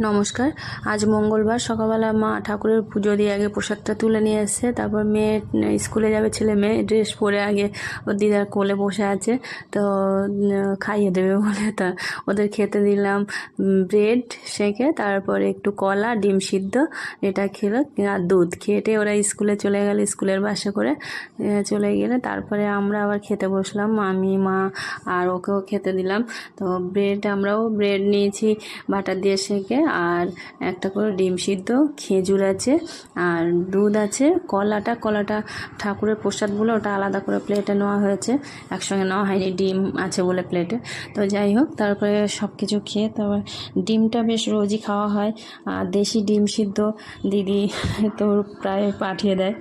নমস্কার। আজ মঙ্গলবার সকালবেলা মা ঠাকুরের পুজো দিয়ে আগে প্রসাদটা তুলে নিয়ে এসছে। তারপর মেয়ে স্কুলে যাবে, ছেলে মেয়ে ড্রেস পরে আগে ওর দিদার কোলে বসে আছে, তো খাইয়ে দেবে বলে তা ওদের খেতে দিলাম ব্রেড সেঁকে, তারপরে একটু কলা, ডিম সিদ্ধ এটা খেলো আর দুধ খেটে ওরা স্কুলে চলে গেল। স্কুলের বাসে করে চলে গেলে তারপরে আমরা আবার খেতে বসলাম, আমি মা আর ওকেও খেতে দিলাম। তো আমরাও ব্রেড নিয়েছি বাটার দিয়ে সেঁকে, আর একটা করে ডিম সিদ্ধ, খেজুর আছে আর দুধ আছে। কলাটা ঠাকুরের প্রসাদ বলে ওটা আলাদা করে প্লেটে নেওয়া হয়েছে, একসঙ্গে নেওয়া হয়নি, ডিম আছে বলে প্লেটে। তো যাই হোক, তারপরে সব কিছু খেয়ে তারপর ডিমটা বেশ রোজই খাওয়া হয়, আর দেশি ডিম সিদ্ধ দিদি তো প্রায় পাঠিয়ে দেয়।